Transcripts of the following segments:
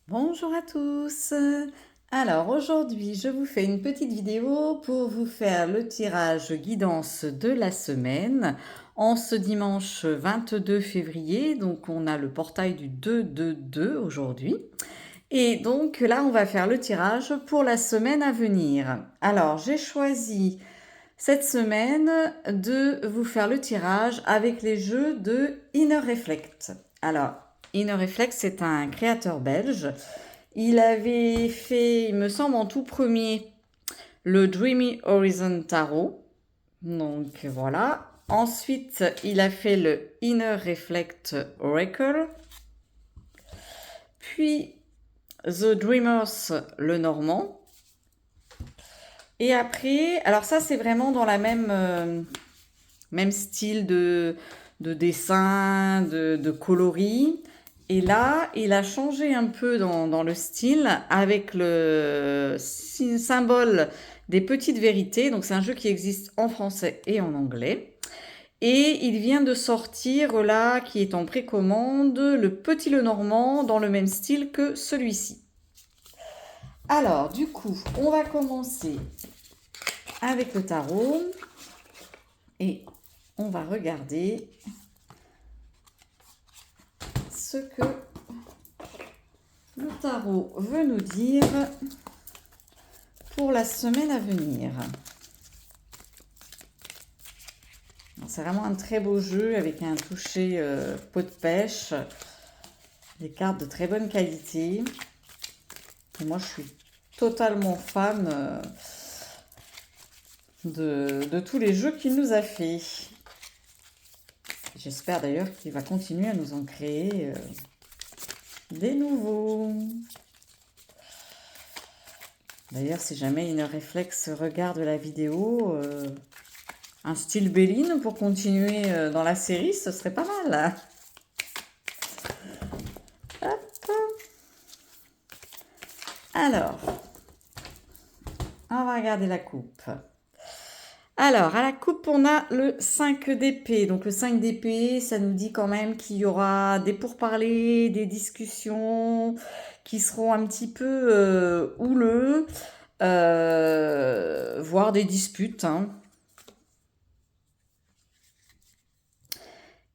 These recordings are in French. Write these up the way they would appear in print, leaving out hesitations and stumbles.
Bonjour à tous. Alors aujourd'hui, je vous fais une petite vidéo pour vous faire le tirage guidance de la semaine en ce dimanche 22 février. Donc on a le portail du 2-2-2 aujourd'hui. Et donc là, on va faire le tirage pour la semaine à venir. Alors j'ai choisi cette semaine de vous faire le tirage avec les jeux de Inner Reflect. Alors, Inner Reflect, c'est un créateur belge. Il avait fait, il me semble, en tout premier, le Dreamy Horizon Tarot. Donc voilà. Ensuite, il a fait le Inner Reflect Oracle. Puis The Dreamers, le Normand. Et après, alors ça, c'est vraiment dans la même style de dessin, de coloris. Et là, il a changé un peu dans le style avec le symbole des petites vérités. Donc c'est un jeu qui existe en français et en anglais. Et il vient de sortir là, qui est en précommande, le Petit Lenormand dans le même style que celui-ci. Alors, du coup, on va commencer avec le tarot. Et on va regarder ce que le tarot veut nous dire pour la semaine à venir. C'est vraiment un très beau jeu avec un toucher peau de pêche, des cartes de très bonne qualité. Et moi, je suis totalement fan de tous les jeux qu'il nous a fait. J'espère d'ailleurs qu'il va continuer à nous en créer des nouveaux. D'ailleurs, si jamais Inner Reflex regarde la vidéo, un style Béline pour continuer dans la série, ce serait pas mal. Hop. Alors, on va regarder la coupe. Alors, à la coupe, on a le 5 d'épée. Donc, le 5 d'épée, ça nous dit quand même qu'il y aura des pourparlers, des discussions qui seront un petit peu houleux, voire des disputes, hein.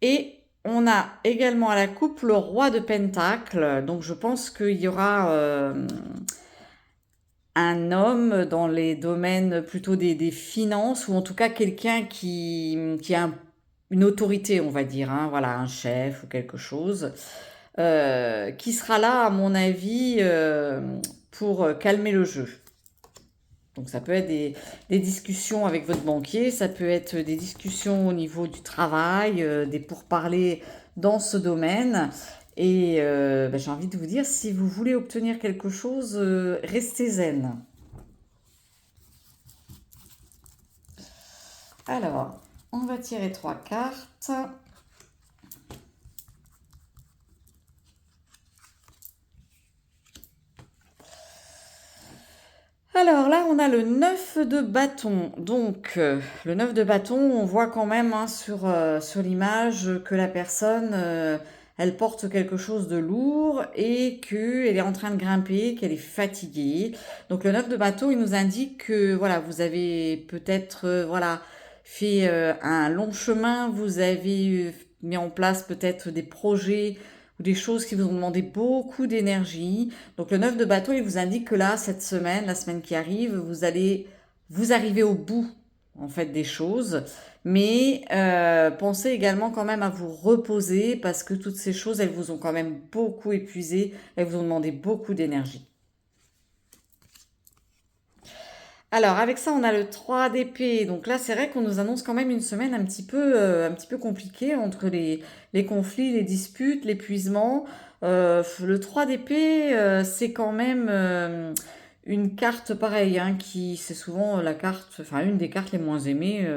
Et on a également à la coupe le roi de Pentacle. Donc, je pense qu'il y aura un homme dans les domaines plutôt des finances, ou en tout cas quelqu'un qui a une autorité, on va dire, hein, voilà, un chef ou quelque chose, qui sera là, à mon avis, pour calmer le jeu. Donc ça peut être des discussions avec votre banquier, ça peut être des discussions au niveau du travail, des pourparlers dans ce domaine. Et j'ai envie de vous dire, si vous voulez obtenir quelque chose, restez zen. Alors, on va tirer 3 cartes. Alors là, on a le 9 de bâton. Donc, le 9 de bâton, on voit quand même hein, sur l'image que la personne, elle porte quelque chose de lourd et qu'elle est en train de grimper, qu'elle est fatiguée. Donc, le 9 de bâton, il nous indique que voilà, vous avez peut-être voilà, fait un long chemin, vous avez mis en place peut-être des projets ou des choses qui vous ont demandé beaucoup d'énergie. Donc le 9 de bateau, il vous indique que là, cette semaine, la semaine qui arrive, vous allez vous arriver au bout en fait des choses. Mais pensez également quand même à vous reposer parce que toutes ces choses, elles vous ont quand même beaucoup épuisé, elles vous ont demandé beaucoup d'énergie. Alors, avec ça, on a le 3 d'épée. Donc là, c'est vrai qu'on nous annonce quand même une semaine un petit peu compliquée entre les conflits, les disputes, l'épuisement. Le 3 d'épée, c'est quand même une carte pareille, hein, qui c'est souvent la carte, enfin une des cartes les moins aimées,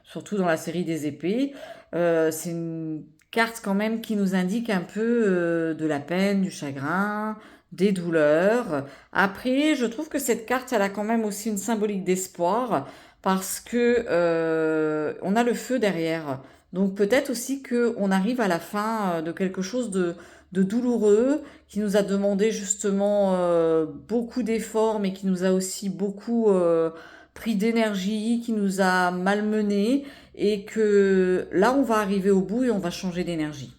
surtout dans la série des épées. C'est une carte quand même qui nous indique un peu de la peine, du chagrin, des douleurs. Après, je trouve que cette carte, elle a quand même aussi une symbolique d'espoir parce que on a le feu derrière. Donc peut-être aussi que on arrive à la fin de quelque chose de douloureux, qui nous a demandé justement beaucoup d'efforts, mais qui nous a aussi beaucoup pris d'énergie, qui nous a malmenés, et que là, on va arriver au bout et on va changer d'énergie.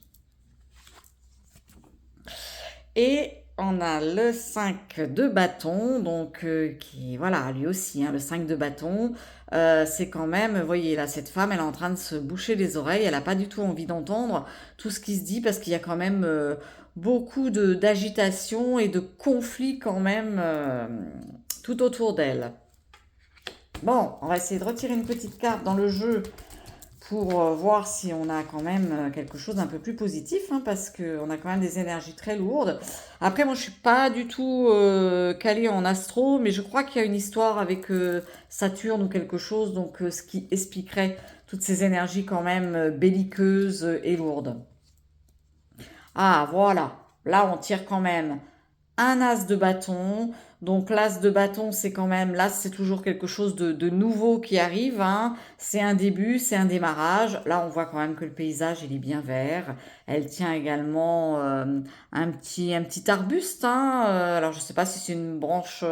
Et on a le 5 de bâton, donc qui, voilà, lui aussi, hein, le 5 de bâton, c'est quand même, vous voyez, là, cette femme, elle est en train de se boucher les oreilles, elle n'a pas du tout envie d'entendre tout ce qui se dit, parce qu'il y a quand même beaucoup d'agitation et de conflits quand même tout autour d'elle. Bon, on va essayer de retirer une petite carte dans le jeu pour voir si on a quand même quelque chose d'un peu plus positif, hein, parce qu'on a quand même des énergies très lourdes. Après, moi, je suis pas du tout calée en astro, mais je crois qu'il y a une histoire avec Saturne ou quelque chose, donc ce qui expliquerait toutes ces énergies quand même belliqueuses et lourdes. Ah, voilà. Là, on tire quand même un as de bâton. Donc l'as de bâton, c'est quand même, l'as, c'est toujours quelque chose de nouveau qui arrive, hein. C'est un début, c'est un démarrage. Là, on voit quand même que le paysage, il est bien vert. Elle tient également un petit arbuste, hein. Alors, je sais pas si c'est une branche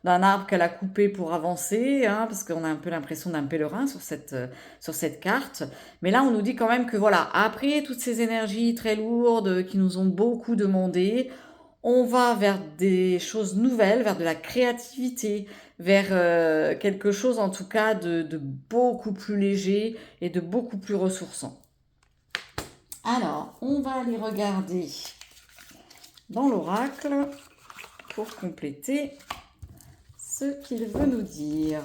d'un arbre qu'elle a coupé pour avancer, hein, parce qu'on a un peu l'impression d'un pèlerin sur cette carte. Mais là, on nous dit quand même que voilà, après toutes ces énergies très lourdes qui nous ont beaucoup demandé, on va vers des choses nouvelles, vers de la créativité, vers quelque chose en tout cas de beaucoup plus léger et de beaucoup plus ressourçant. Alors, on va aller regarder dans l'oracle pour compléter ce qu'il veut nous dire.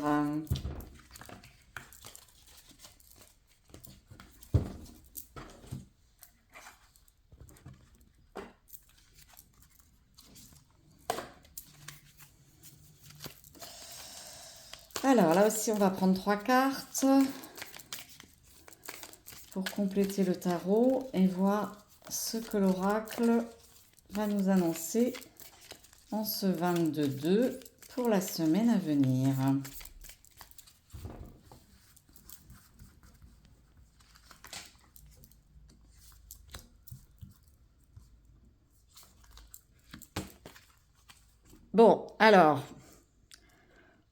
Alors là aussi, on va prendre 3 cartes pour compléter le tarot et voir ce que l'oracle va nous annoncer en ce 22 pour la semaine à venir. Bon, alors,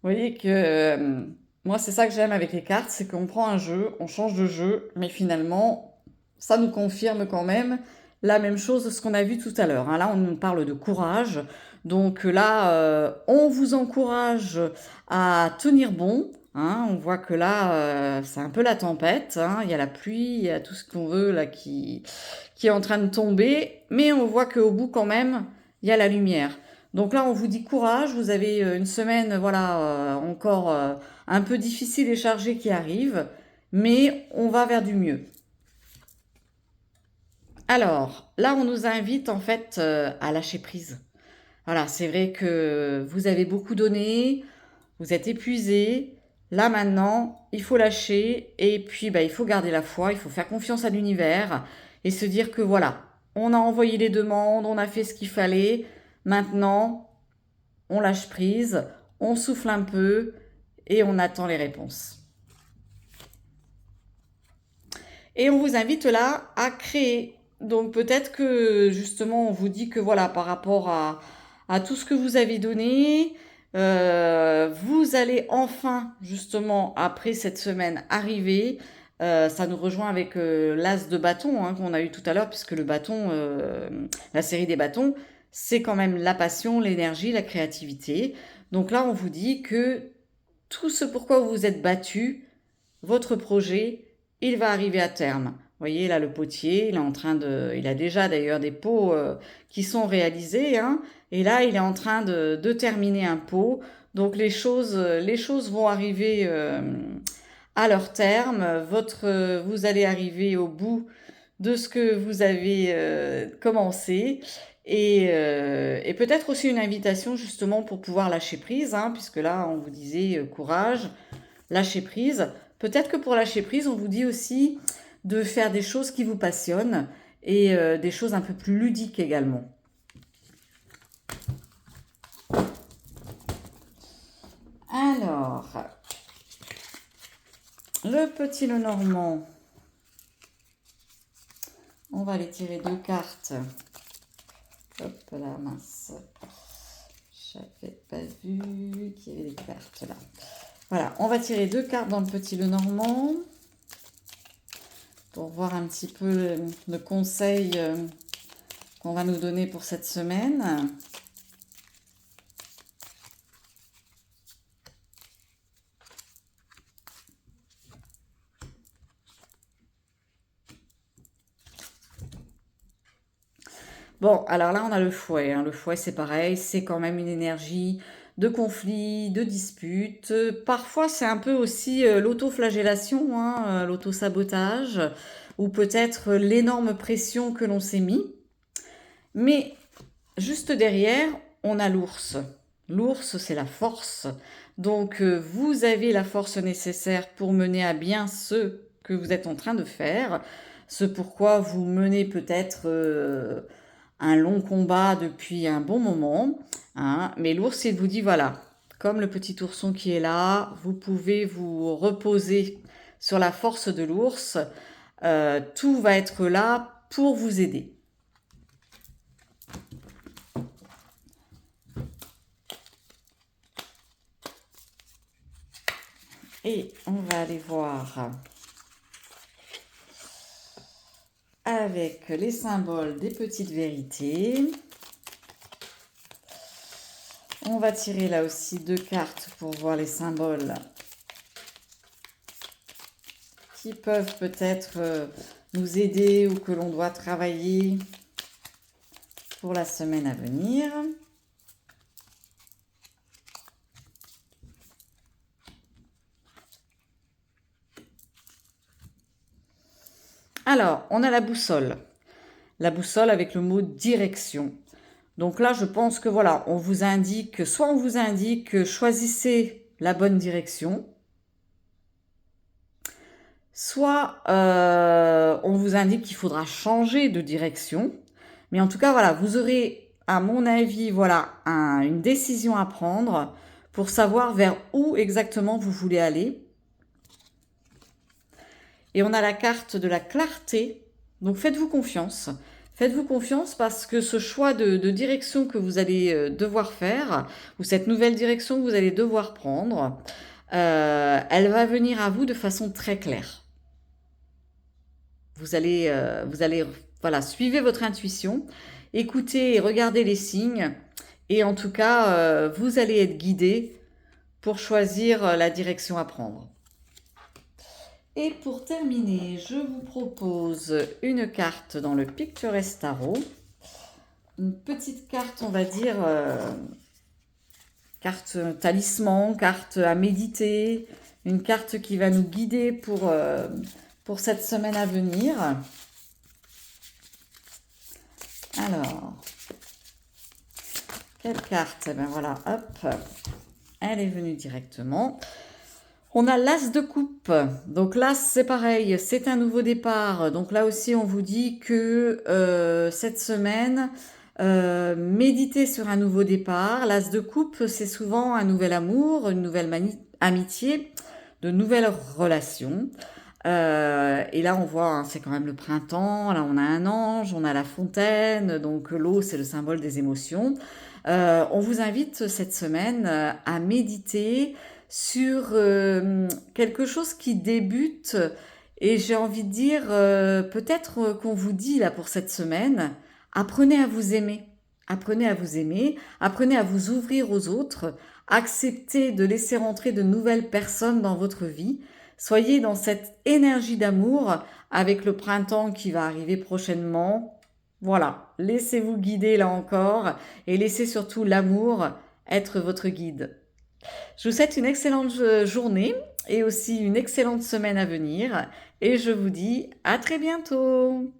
vous voyez que moi, c'est ça que j'aime avec les cartes, c'est qu'on prend un jeu, on change de jeu, mais finalement, ça nous confirme quand même la même chose de ce qu'on a vu tout à l'heure, hein. Là, on nous parle de courage. Donc là, on vous encourage à tenir bon, hein. On voit que là, c'est un peu la tempête, hein. Il y a la pluie, il y a tout ce qu'on veut là qui est en train de tomber. Mais on voit qu'au bout, quand même, il y a la lumière. Donc là, on vous dit courage. Vous avez une semaine, voilà, encore un peu difficile et chargée qui arrive. Mais on va vers du mieux. Alors, là, on nous invite en fait à lâcher prise. Voilà, c'est vrai que vous avez beaucoup donné, vous êtes épuisé. Là maintenant, il faut lâcher et puis bah, il faut garder la foi, il faut faire confiance à l'univers et se dire que voilà, on a envoyé les demandes, on a fait ce qu'il fallait. Maintenant, on lâche prise, on souffle un peu et on attend les réponses. Et on vous invite là à créer. Donc peut-être que justement on vous dit que voilà, par rapport à tout ce que vous avez donné, vous allez enfin justement après cette semaine arriver. Ça nous rejoint avec l'as de bâton, hein, qu'on a eu tout à l'heure, puisque le bâton, la série des bâtons, c'est quand même la passion, l'énergie, la créativité. Donc là, on vous dit que tout ce pourquoi vous vous êtes battu, votre projet, il va arriver à terme. Vous voyez là le potier, il est en train il a déjà d'ailleurs des pots qui sont réalisés, hein, et là il est en train de terminer un pot. Donc les choses vont arriver à leur terme. Vous allez arriver au bout de ce que vous avez commencé. Et peut-être aussi une invitation justement pour pouvoir lâcher prise, hein, puisque là on vous disait courage, lâcher prise. Peut-être que pour lâcher prise, on vous dit aussi de faire des choses qui vous passionnent et des choses un peu plus ludiques également. Alors, le petit Lenormand, on va aller tirer 2 cartes là, mince. J'avais pas vu qu'il y avait des cartes là. Voilà, on va tirer 2 cartes dans le petit Lenormand pour voir un petit peu le conseil qu'on va nous donner pour cette semaine. Bon, alors là, on a le fouet, hein. Le fouet, c'est pareil, c'est quand même une énergie de conflit, de dispute. Parfois, c'est un peu aussi l'autoflagellation, hein, l'autosabotage, ou peut-être l'énorme pression que l'on s'est mis. Mais juste derrière, on a l'ours. L'ours, c'est la force. Donc, vous avez la force nécessaire pour mener à bien ce que vous êtes en train de faire, ce pourquoi vous menez peut-être un long combat depuis un bon moment, hein. Mais l'ours, il vous dit, voilà, comme le petit ourson qui est là, vous pouvez vous reposer sur la force de l'ours. Tout va être là pour vous aider. Et on va aller voir avec les symboles des petites vérités. On va tirer là aussi 2 cartes pour voir les symboles qui peuvent peut-être nous aider ou que l'on doit travailler pour la semaine à venir. Alors, on a la boussole. La boussole avec le mot direction. Donc là, je pense que voilà, on vous indique, soit on vous indique choisissez la bonne direction, soit on vous indique qu'il faudra changer de direction. Mais en tout cas, voilà, vous aurez, à mon avis, voilà, une décision à prendre pour savoir vers où exactement vous voulez aller. Et on a la carte de la clarté. Donc faites-vous confiance. Faites-vous confiance parce que ce choix de direction que vous allez devoir faire, ou cette nouvelle direction que vous allez devoir prendre, elle va venir à vous de façon très claire. Vous allez voilà, suivez votre intuition, écoutez et regardez les signes, et en tout cas, vous allez être guidé pour choisir la direction à prendre. Et pour terminer, je vous propose une carte dans le Picturesque Tarot. Une petite carte, on va dire, carte talisman, carte à méditer, une carte qui va nous guider pour cette semaine à venir. Alors, quelle carte? Eh bien voilà, hop, elle est venue directement. On a l'As de coupe. Donc l'As, c'est pareil, c'est un nouveau départ. Donc là aussi, on vous dit que cette semaine, méditez sur un nouveau départ. L'As de coupe, c'est souvent un nouvel amour, une nouvelle amitié, de nouvelles relations. Et là, on voit, hein, c'est quand même le printemps. Là, on a un ange, on a la fontaine. Donc l'eau, c'est le symbole des émotions. On vous invite cette semaine à méditer sur quelque chose qui débute, et j'ai envie de dire, peut-être qu'on vous dit là pour cette semaine, apprenez à vous aimer, apprenez à vous aimer, apprenez à vous ouvrir aux autres, acceptez de laisser rentrer de nouvelles personnes dans votre vie, soyez dans cette énergie d'amour avec le printemps qui va arriver prochainement. Voilà, laissez-vous guider là encore, et laissez surtout l'amour être votre guide. Je vous souhaite une excellente journée et aussi une excellente semaine à venir, et je vous dis à très bientôt.